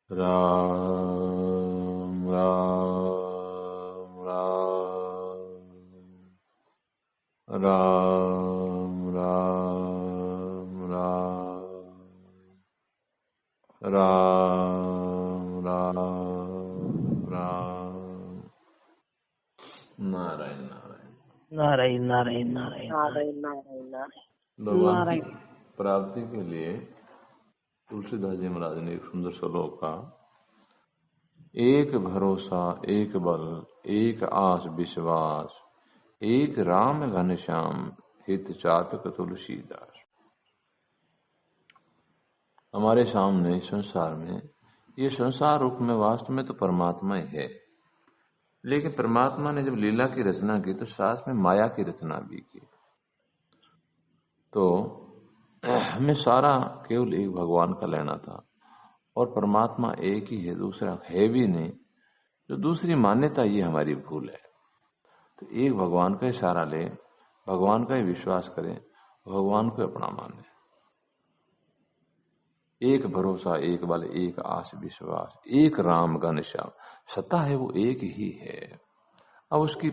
राम राम राम राम राम राम राम राम राम। नारायण नारायण नारायण नारायण नारायण नारायण नारायण नारायण। भगवान की प्राप्ति के लिए तुलसीदास जी महाराज ने एक सुंदर श्लोक का, एक भरोसा एक बल एक आस विश्वास, एक राम घनश्याम हित चातक तुलसीदास। हमारे सामने संसार में, ये संसार रूप में वास्तव में तो परमात्मा ही है, लेकिन परमात्मा ने जब लीला की रचना की तो साथ में माया की रचना भी की। तो हमें सारा केवल एक भगवान का लेना था, और परमात्मा एक ही है, दूसरा है भी नहीं। जो दूसरी मान्यता, ये हमारी भूल है। तो एक भगवान का ही सहारा ले, भगवान का ही विश्वास करें, भगवान को अपना माने। एक भरोसा एक बल एक आस विश्वास, एक राम घनश्याम। सत्ता है वो एक ही है। अब उसकी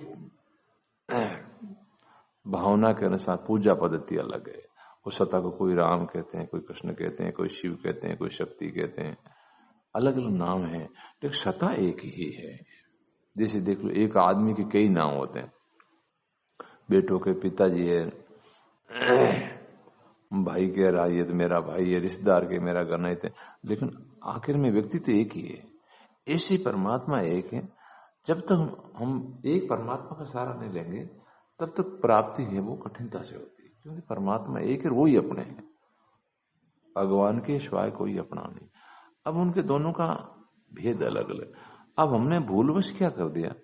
भावना के अनुसार पूजा पद्धति अलग है। उस सत्ता को कोई राम कहते हैं, कोई कृष्ण कहते हैं, कोई शिव कहते हैं, कोई शक्ति कहते हैं, अलग अलग नाम है, लेकिन सत्ता एक ही है। जैसे देख लो, एक आदमी के कई नाम होते हैं, बेटों के पिताजी है, भाई कह रहा ये तो मेरा भाई है, रिश्तेदार के मेरा गणित है, लेकिन आखिर में व्यक्ति तो एक ही है। ऐसी परमात्मा एक है। जब तक हम एक परमात्मा का सहारा नहीं लेंगे, तब तक प्राप्ति है वो कठिनता से होती है, क्योंकि परमात्मा एक है, वो ही अपने हैं। भगवान के सिवाय कोई अपना नहीं। अब उनके दोनों का भेद अलग अलग। अब हमने भूलवश क्या कर दिया,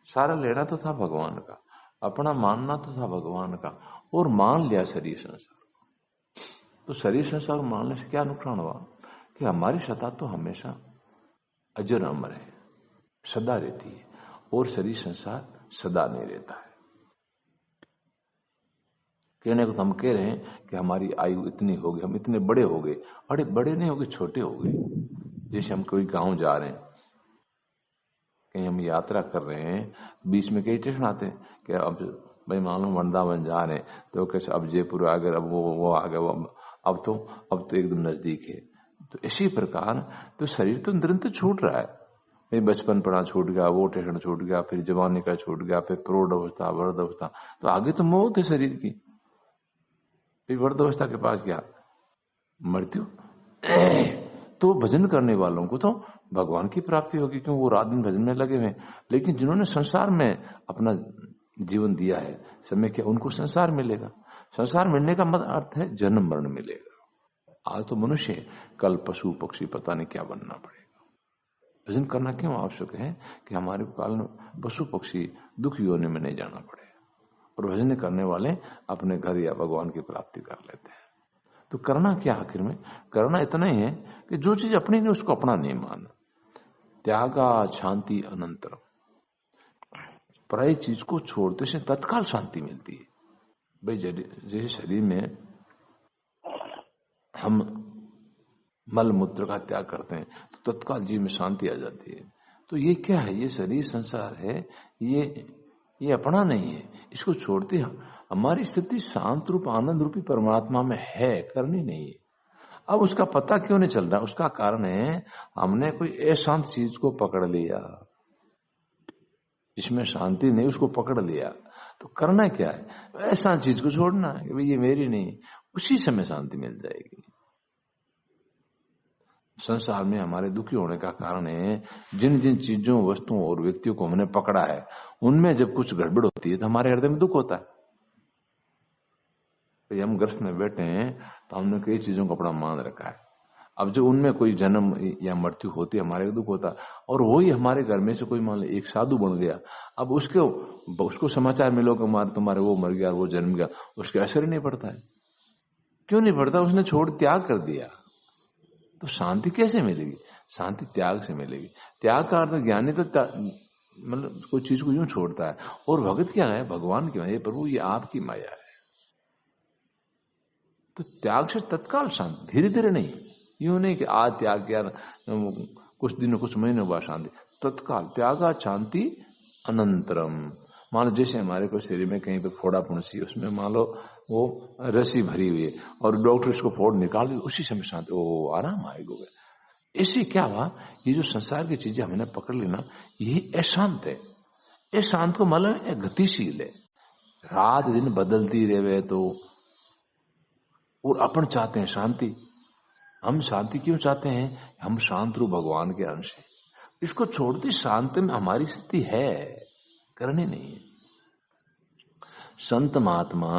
सारा लेना तो था भगवान का, अपना मानना तो था भगवान का, और मान लिया शरीर संसार। तो शरीर संसार मानने से क्या नुकसान हुआ कि हमारी सत्ता तो हमेशा अजर अमर है, सदा रहती है, और शरीर संसार सदा नहीं रहता है। कहने को तो हम कह रहे हैं कि हमारी आयु इतनी हो गई, हम इतने बड़े हो गए। अरे बड़े नहीं हो गए, छोटे हो गए। जैसे हम कोई गांव जा रहे हैं, कहीं हम यात्रा कर रहे हैं, बीच में कई स्टेशन आते हैं कि अब भाई मान लो वृंदावन जा रहे हैं, तो कैसे अब जयपुर आ गए, अब वो आ गए, अब तो एकदम नजदीक है। तो इसी प्रकार तो शरीर तो निरंतर छूट रहा है। भाई बचपन पड़ा छूट गया, वो स्टेशन छूट गया, फिर जवानी का छूट गया, फिर प्रौढ़ अवस्था, वृद्ध अवस्था, तो आगे तो मौत है शरीर की। फिर वृद्ध अवस्था के पास क्या, मृत्यु। तो भजन करने वालों को तो भगवान की प्राप्ति होगी, क्यों वो रात दिन भजन में लगे हुए। लेकिन जिन्होंने संसार में अपना जीवन दिया है, समय क्या, उनको संसार मिलेगा। संसार मिलने का मतलब अर्थ है जन्म मरण मिलेगा। आज तो मनुष्य है, कल पशु पक्षी, पता नहीं क्या बनना पड़ेगा। भजन करना क्यों आवश्यक है कि हमारे काल में पशु पक्षी दुख योनि में नहीं जाना पड़े, और भजन करने वाले अपने घर या भगवान की प्राप्ति कर लेते हैं। तो करना क्या, आखिर में करना इतना ही है कि जो चीज अपनी नहीं उसको अपना नहीं मानना। त्यागा शांति अनंतरम। पराई चीज को छोड़ते से तत्काल शांति मिलती है। भाई जैसे शरीर में हम मल मूत्र का त्याग करते हैं तो तत्काल जीव में शांति आ जाती है। तो ये क्या है, ये शरीर संसार है, ये अपना नहीं है, इसको छोड़ते हमारी स्थिति शांत रूप आनंद रूपी परमात्मा में है, करनी नहीं है। अब उसका पता क्यों नहीं चल रहा, उसका कारण है हमने कोई अशांत चीज को पकड़ लिया, जिसमें शांति नहीं उसको पकड़ लिया। तो करना क्या है, ऐसा चीज को छोड़ना है कि भाई ये मेरी नहीं, उसी समय शांति मिल जाएगी। संसार में हमारे दुखी होने का कारण है जिन जिन चीजों, वस्तुओं और व्यक्तियों को हमने पकड़ा है, उनमें जब कुछ गड़बड़ होती है तो हमारे हृदय में दुख होता है। तो हम ग्रस्त में बैठे हैं तो हमने कई चीजों को अपना मान रखा है। अब जो उनमें कोई जन्म या मृत्यु होती है, हमारे दुख होता है। और वही हमारे घर में से कोई मान लो एक साधु बन गया, अब उसको समाचार मिलो कि तुम्हारे वो मर गया, वो जन्म गया, उसके असर ही नहीं पड़ता है। क्यों नहीं पड़ता, उसने छोड़ त्याग कर दिया। तो शांति कैसे मिलेगी, शांति त्याग से मिलेगी। त्याग का अर्थ ज्ञानी तो मतलब कोई चीज को यूं छोड़ता है, और भगत क्या है, भगवान की माया, प्रभु ये आपकी माया है। तो त्याग से तत्काल शांति, धीरे धीरे नहीं, यूं नहीं कि आज त्याग किया कुछ दिनों कुछ महीनों बाद शांति, तत्काल त्यागा शांति अनंतरम। मान लो जैसे हमारे को शरीर में कहीं पे फोड़ा फुंसी, उसमें मान लो वो रस्सी भरी हुई है और डॉक्टर उसको फोड़ निकाल दे, उसी समय शांति, ओ आराम आएगा। इससे क्या हुआ, ये जो संसार की चीजें हमने पकड़ ली ना, ये अशांत है। ये शांत को मतलब गतिशील है, रात दिन बदलती रहे तो। और अपन चाहते हैं शांति। हम शांति क्यों चाहते हैं? हम शांत रूप भगवान के अंश हैं। इसको छोड़ती शांति में हमारी स्थिति है, करनी नहीं है। संत महात्मा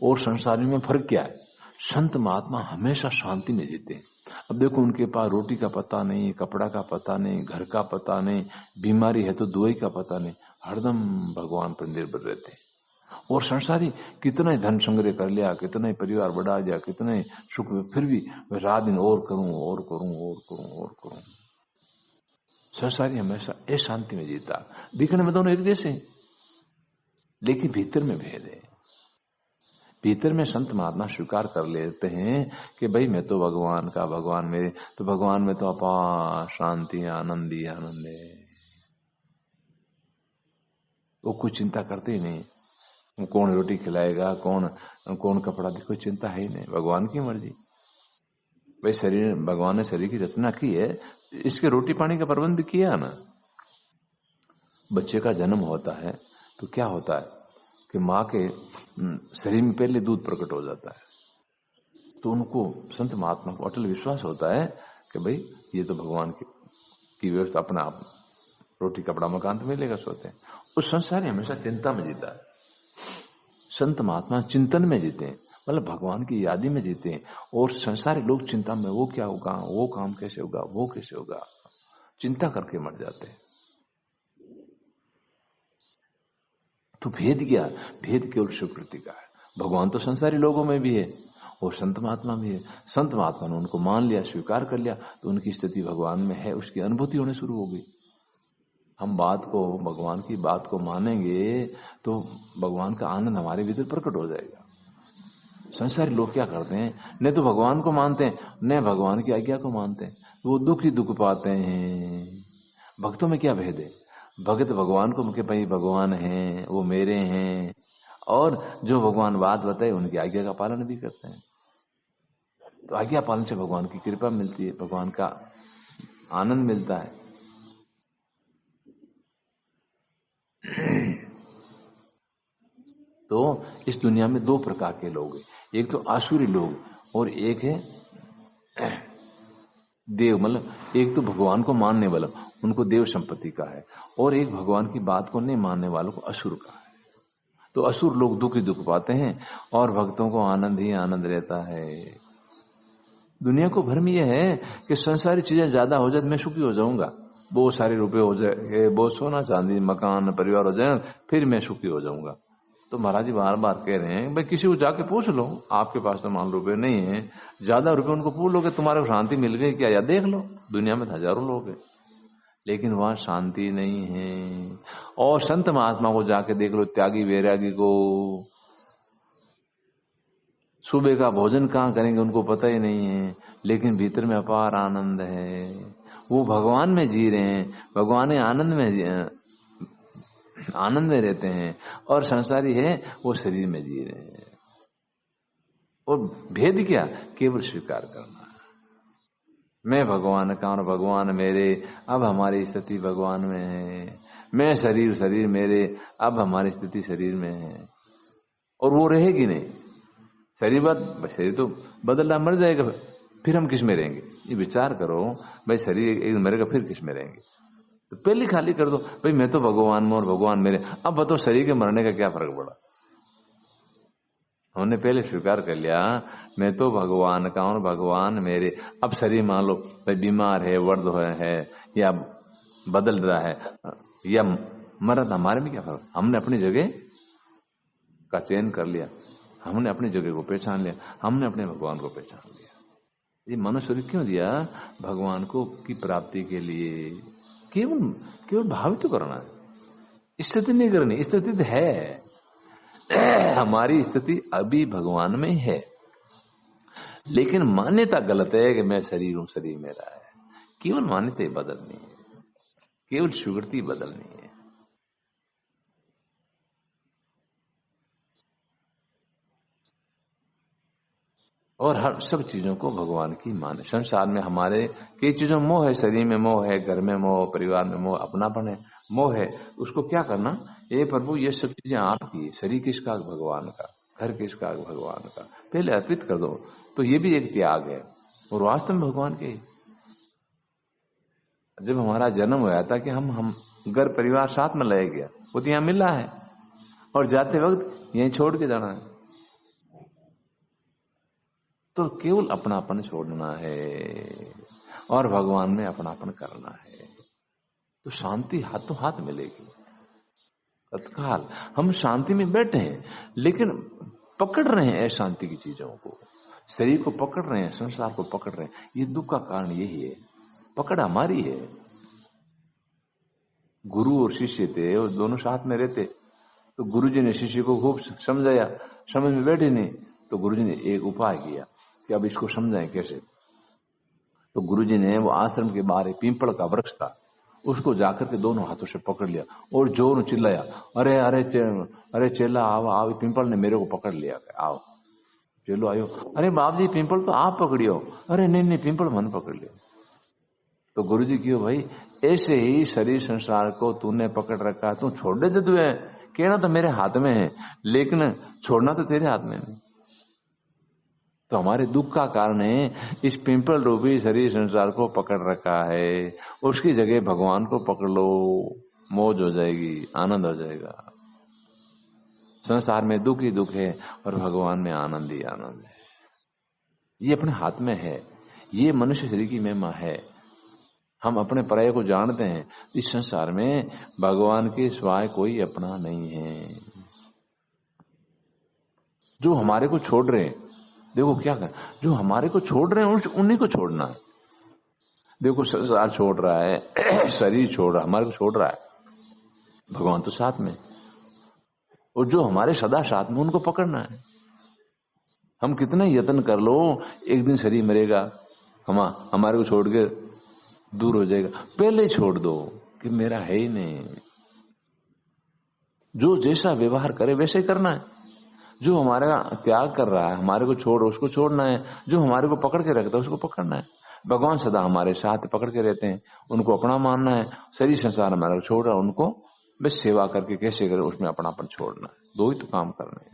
और संसारी में फर्क क्या है? संत महात्मा हमेशा शांति में जीते हैं। अब देखो, उनके पास रोटी का पता नहीं, कपड़ा का पता नहीं, घर का पता नहीं, बीमारी है तो दवाई का पता नहीं, हरदम भगवान पर निर्भर रहते हैं। और संसारी कितना ही धन संग्रह कर लिया, कितना ही परिवार बढ़ा दिया, कितने सुख, फिर भी रात दिन और करूं और करूं और करूं और करूं। संसारी हमेशा अशांति में जीता। दिखने में दोनों एक जैसे, लेकिन भीतर में भेद है। भीतर में संत महात्मा स्वीकार कर लेते हैं कि भाई मैं तो भगवान का, भगवान मेरे, तो भगवान में तो अपार शांति, आनंद ही आनंद है। वो कोई चिंता करते ही नहीं, कौन रोटी खिलाएगा, कौन कपड़ा दे, कोई चिंता है ही नहीं। भगवान की मर्जी। भाई शरीर, भगवान ने शरीर की रचना की है, इसके रोटी पानी का प्रबंध किया ना। बच्चे का जन्म होता है तो क्या होता है कि माँ के शरीर में पहले दूध प्रकट हो जाता है, तो उनको संत महात्मा को अटल विश्वास होता है कि भाई ये तो भगवान की व्यवस्था, अपना आप रोटी कपड़ा मकान तो मिलेगा, सोते हैं। उस संसारी हमेशा चिंता में जीता है। संत महात्मा चिंतन में जीते हैं, मतलब भगवान की यादी में जीते हैं। और संसारी लोग चिंता में, वो क्या होगा, वो काम कैसे होगा, वो कैसे होगा, चिंता करके मर जाते हैं। तो भेद क्या? भेद केवल स्वीकृति का है। भगवान तो संसारी लोगों में भी है और संत महात्मा भी है। संत महात्मा ने उनको मान लिया, स्वीकार कर लिया, तो उनकी स्थिति भगवान में है, उसकी अनुभूति होने शुरू हो गई। हम बात को, भगवान की बात को मानेंगे तो भगवान का आनंद हमारे भीतर प्रकट हो जाएगा। संसारी लोग क्या करते हैं, न तो भगवान को मानते हैं, न भगवान की आज्ञा को मानते हैं, वो दुख ही दुख पाते हैं। भक्तों में क्या भेद है? भगत भगवान को कि भाई भगवान है, वो मेरे हैं, और जो भगवान बात बताए उनकी आज्ञा का पालन भी करते हैं। तो आज्ञा पालन से भगवान की कृपा मिलती है, भगवान का आनंद मिलता है। तो इस दुनिया में दो प्रकार के लोग हैं, एक तो आसुरी लोग और एक है देव, मतलब एक तो भगवान को मानने वाला, उनको देव संपत्ति का है, और एक भगवान की बात को नहीं मानने वालों को असुर का है। तो असुर लोग दुख ही दुख पाते हैं और भक्तों को आनंद ही आनंद रहता है। दुनिया को भ्रम यह है कि संसारी चीजें ज्यादा हो जाए मैं सुखी हो जाऊंगा, बहुत सारे रुपए हो जाए, बहुत सोना चांदी मकान परिवार हो जाए, फिर मैं सुखी हो जाऊंगा। तो महाराज जी बार बार कह रहे हैं भाई किसी को जाके पूछ लो, आपके पास तो मान रुपए नहीं है, ज्यादा रुपए उनको पूछ लो कि तुम्हारे को शांति मिल गई क्या, या देख लो दुनिया में हजारों लोग हैं लेकिन वहां शांति नहीं है। और संत महात्मा को जाके देख लो, त्यागी वैरागी को सुबह का भोजन कहाँ करेंगे उनको पता ही नहीं है, लेकिन भीतर में अपार आनंद है। वो भगवान में जी रहे हैं, भगवान आनंद में रहते हैं, और संसारी है वो शरीर में जी रहे हैं। और भेद क्या? केवल स्वीकार करना, मैं भगवान का और भगवान मेरे, अब हमारी स्थिति भगवान में है। मैं शरीर मेरे, अब हमारी स्थिति शरीर में है, और वो रहेगी नहीं। शरीर तो बदलना, मर जाएगा, फिर हम किस में रहेंगे? ये विचार करो, भाई शरीर एक मरेगा फिर किस में रहेंगे? तो पहले खाली कर दो, भाई मैं तो भगवान में और भगवान मेरे। अब बताओ शरीर के मरने का क्या फर्क पड़ा? हमने पहले स्वीकार कर लिया मैं तो भगवान का और भगवान मेरे। अब शरीर मान लो भाई बीमार है, वर्द है, या बदल रहा है, या मरद, हमारे में क्या फर्क? हमने अपनी जगह का चयन कर लिया, हमने अपनी जगह को पहचान लिया, हमने अपने भगवान को पहचान लिया। ये मनुष्य क्यों दिया? भगवान को की प्राप्ति के लिए। केवल भावित करना है, स्थिति नहीं करनी। स्थिति है, हमारी स्थिति अभी भगवान में है, लेकिन मान्यता गलत है कि मैं शरीर हूं, शरीर मेरा है। केवल मान्यता ही बदलनी है, केवल स्वीकृति बदलनी है। और हर सब चीजों को भगवान की मान। संसार में हमारे कई चीजों में मोह है, शरीर में मोह है, घर में मोह, परिवार में मोह, अपनापन है, मोह है। उसको क्या करना, ये प्रभु ये सब चीजें आपकी, शरीर किसका, भगवान का, घर किसका, भगवान का, पहले अर्पित कर दो। तो ये भी एक त्याग है और वास्तव में भगवान के। जब हमारा जन्म हुआ था कि हम घर परिवार साथ में ले गया, वो तो यहाँ मिला है और जाते वक्त यहीं छोड़ के जाना है। तो केवल अपनापन छोड़ना है और भगवान में अपनापन करना है, तो शांति हाथों हाथ मिलेगी तत्काल। हम शांति में बैठे हैं लेकिन पकड़ रहे हैं अशांति की चीजों को, शरीर को पकड़ रहे हैं, संसार को पकड़ रहे हैं। ये दुख का कारण यही है, पकड़ हमारी है। गुरु और शिष्य थे, वो दोनों साथ में रहते, तो गुरुजी ने शिष्य को खूब समझाया, समझ में बैठे नहीं, तो गुरुजी ने एक उपाय किया कि अब इसको समझाएं कैसे। तो गुरुजी ने वो आश्रम के बाहर एक पीपल का वृक्ष था, उसको जाकर के दोनों हाथों से पकड़ लिया और जोर चिल्लाया, अरे अरे अरे चेला आओ आओ, पीपल ने मेरे को पकड़ लिया, आओ चलो आयो। अरे बाप जी पीपल तो आप पकड़ियो, अरे नहीं नहीं पीपल मन पकड़ लियो। तो गुरुजी क्यों भाई, ऐसे ही शरीर संसार को तूने पकड़ रखा, तू छोड़ दे तू है, कहना तो मेरे हाथ में है लेकिन छोड़ना तो तेरे हाथ में नहीं। तो हमारे दुख का कारण है इस पिंपल रूपी शरीर संसार को पकड़ रखा है, उसकी जगह भगवान को पकड़ लो, मौज हो जाएगी, आनंद हो जाएगा। संसार में दुख ही दुख है और भगवान में आनंद ही आनंद है। ये अपने हाथ में है, ये मनुष्य शरीर की महिमा है। हम अपने पराये को जानते हैं, इस संसार में भगवान के सिवाय कोई अपना नहीं है। जो हमारे को छोड़ रहे हैं, देखो क्या कर, जो हमारे को छोड़ रहे हैं उन्हीं को छोड़ना है। देखो संसार छोड़ रहा है, शरीर छोड़ रहा है, हमारे को छोड़ रहा है, भगवान तो साथ में, और जो हमारे सदा साथ में उनको पकड़ना है। हम कितना यत्न कर लो, एक दिन शरीर मरेगा, हमारे को छोड़ के दूर हो जाएगा। पहले छोड़ दो कि मेरा है ही नहीं। जो जैसा व्यवहार करे वैसे ही करना है। जो हमारा त्याग कर रहा है, हमारे को छोड़, उसको छोड़ना है। जो हमारे को पकड़ के रखता है उसको पकड़ना है। भगवान सदा हमारे साथ पकड़ के रहते हैं, उनको अपना मानना है। शरीर संसार हमारा छोड़ रहा है, उनको बस सेवा करके कैसे करे, उसमें अपनापन छोड़ना है। दो ही तो काम करने हैं।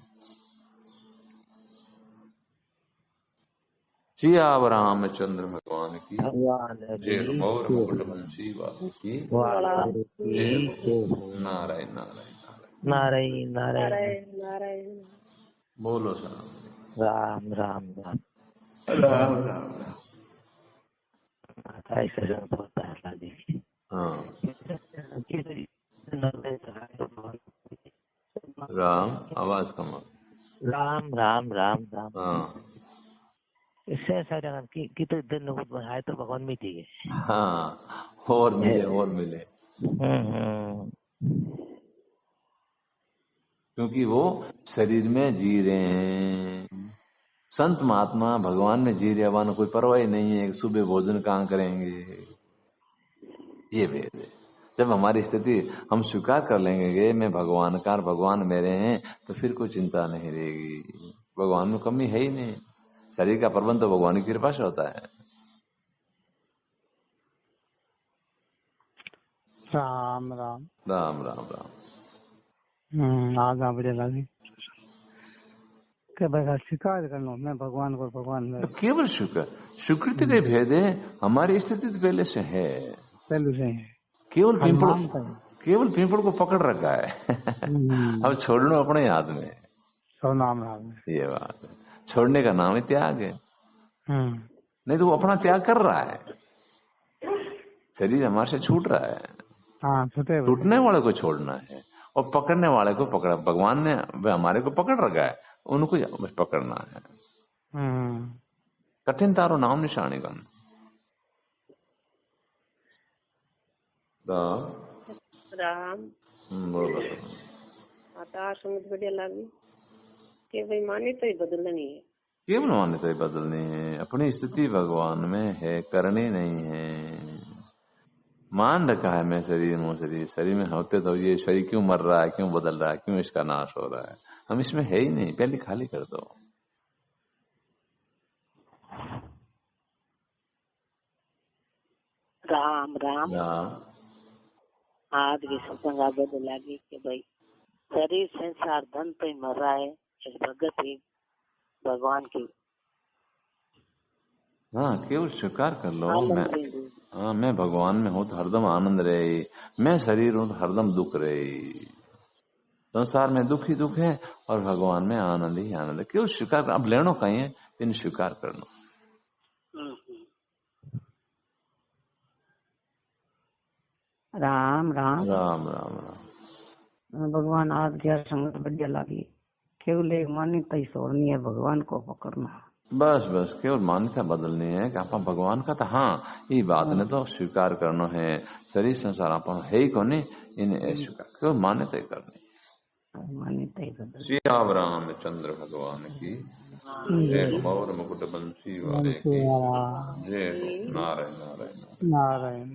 सिया रामचंद्र भगवान की जय। गौर मुकुटवंशी बाबू की नारायण नारायण नारायण नारायण नारायण। बोलो सर। राम राम राम राम राम। ऐसे होता है देखिए। हाँ राम, आवाज कम। राम राम राम राम। हाँ इससे सारे की तो दिन है तो भगवान में ठीक है। हाँ, और मिले और मिले। क्योंकि वो शरीर में जी रहे हैं। संत महात्मा भगवान में जी रहे, वाला कोई परवाह नहीं है सुबह भोजन कहाँ करेंगे। ये वेद है। जब हमारी स्थिति हम स्वीकार कर लेंगे मैं भगवान का, भगवान मेरे हैं, तो फिर कोई चिंता नहीं रहेगी। भगवान में कमी है ही नहीं। शरीर का प्रबंध तो भगवान की कृपा से होता है। राम राम राम राम राम। आगा बढ़े लगी स्वीकार कर लो मैं भगवान को, भगवान में केवल स्वीकृति के भेद है। हमारी स्थिति तो पहले से है, पहले से है। केवल पीपल को पकड़ रखा है। अब छोड़ना अपने हाथ में। नाम राम ये बात है। छोड़ने का नाम ही त्याग है। नहीं तो वो अपना त्याग कर रहा है। शरीर हमारे से छूट रहा है। हाँ, टूटने वाले को छोड़ना है और पकड़ने वाले को पकड़ा। भगवान ने हमारे को पकड़ रखा है, उनको बस पकड़ना है। कठिन तारो नाम निशानी का राम बोलो। आता समझ बढ़िया लगी कि भाई मान्यता ही बदलनी है। केवल मान्यता ही बदलनी है। अपनी स्थिति भगवान में है, करनी नहीं है। मान रखा है मैं शरीर हूँ, शरीर में होते तो ये शरीर क्यों मर रहा है, क्यों बदल रहा है, क्यों इसका नाश हो रहा है, हम इसमें है ही नहीं, पहले खाली कर दो। राम राम। राम आज की सत्संग आगे लागी कि भाई शरीर संसार धन पे मर रहा है, इस भगत ही भगवान की हाँ केवल स्वीकार कर लो। आनंद मैं से दो। हाँ मैं भगवान में हूँ तो हरदम आनंद रहे, मैं शरीर हूँ तो हरदम दुख रहे। संसार में दुख ही दुख है और भगवान में आनंद ही आनंद है। केवल स्वीकार कर, अब लेनो कहीं है इन स्वीकार करना। राम राम राम राम राम। भगवान आज क्या संगत बढ़िया लगी। केवल एक मान्यता ही छोड़नी है, भगवान को पकड़ना। बस बस केवल मान्यता बदलनी है कि आप भगवान का तो हाँ ये बात ने तो स्वीकार करना है। शरीर संसार आप है ही कोने, इन्हें स्वीकार केवल मान्यता ही करनी। मान्यता ही बदल। श्री राम रामचंद्र भगवान की जय, मौर मुकुट बंसी वाले की जय। नारायण नारायण नारायण।